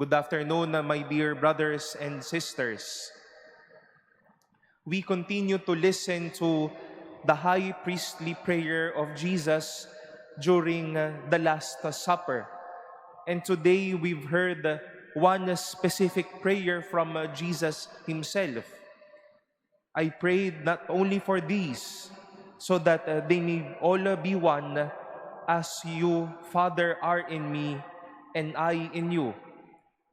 Good afternoon, my dear brothers and sisters. We continue to listen to the high priestly prayer of Jesus during the Last Supper. And today we've heard one specific prayer from Jesus himself. I prayed not only for these, so that they may all be one, as you, Father, are in me, and I in you,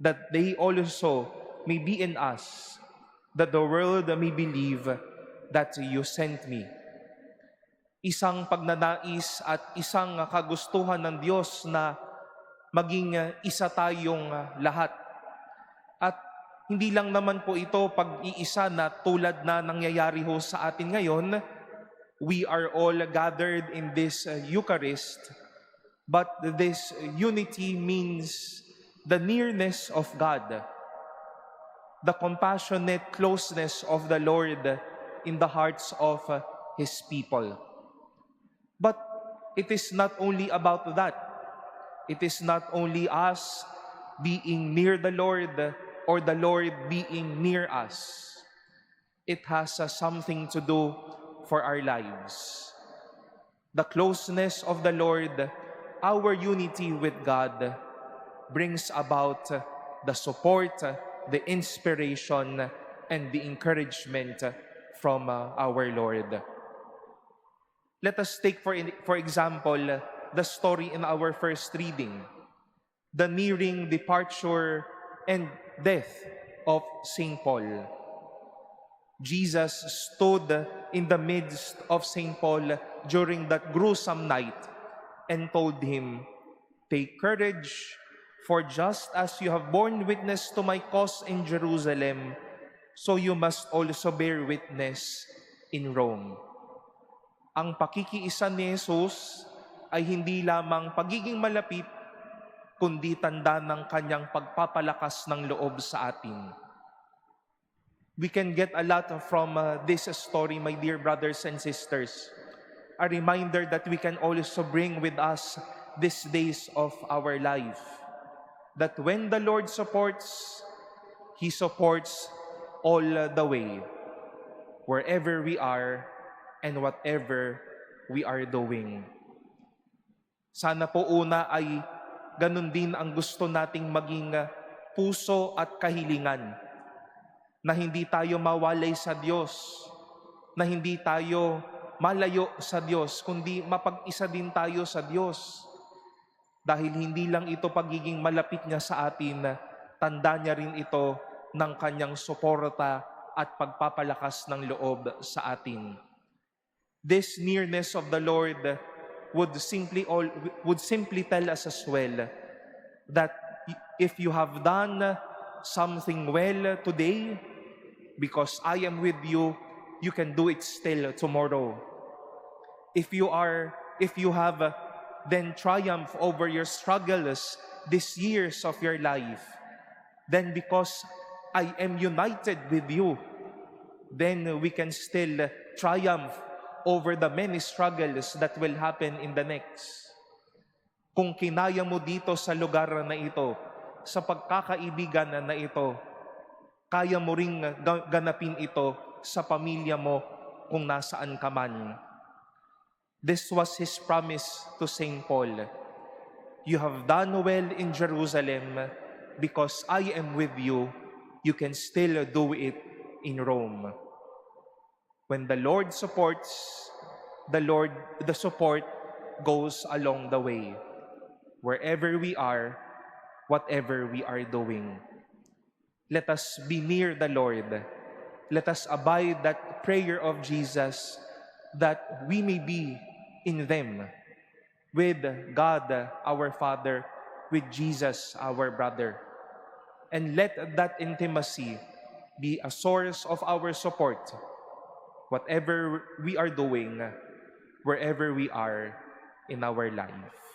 that they also may be in us, that the world may believe that you sent me. Isang pagnanais at isang kagustuhan ng Diyos na maging isa tayong lahat. At hindi lang naman po ito pag-iisa na tulad na nangyayari ho sa atin ngayon. We are all gathered in this Eucharist, but this unity means the nearness of God, the compassionate closeness of the Lord in the hearts of His people. But it is not only about that. It is not only us being near the Lord or the Lord being near us. It has something to do for our lives. The closeness of the Lord, our unity with God, brings about the support, the inspiration, and the encouragement from our Lord. Let us take, for example, the story in our first reading, the nearing departure and death of St. Paul. Jesus stood in the midst of St. Paul during that gruesome night and told him, "Take courage, for just as you have borne witness to my cause in Jerusalem, so you must also bear witness in Rome." Ang pakikiisa ni Jesus ay hindi lamang pagiging malapit, kundi tanda ng kanyang pagpapalakas ng loob sa atin. We can get a lot from this story, my dear brothers and sisters. A reminder that we can also bring with us these days of our life. That when the Lord supports, He supports all the way, wherever we are and whatever we are doing. Sana po una ay ganun din ang gusto nating maging puso at kahilingan, na hindi tayo mawalay sa Diyos, na hindi tayo malayo sa Diyos, kundi mapag-isa din tayo sa Diyos. Dahil hindi lang ito pagiging malapit niya sa atin, tanda niya rin ito ng kanyang suporta at pagpapalakas ng loob sa atin. This nearness of the Lord would simply tell us as well that if you have done something well today, because I am with you, you can do it still tomorrow. If you have then triumph over your struggles these years of your life, then because I am united with you, then we can still triumph over the many struggles that will happen in the next. Kung kinaya mo dito sa lugar na ito, sa pagkakaibigan na ito, kaya mo ring ganapin ito sa pamilya mo kung nasaan ka man. This was his promise to St. Paul. You have done well in Jerusalem because I am with you. You can still do it in Rome. When the Lord supports, the support goes along the way. Wherever we are, whatever we are doing. Let us be near the Lord. Let us abide that prayer of Jesus, that we may be in them, with God our Father, with Jesus our brother. And let that intimacy be a source of our support, whatever we are doing, wherever we are in our life.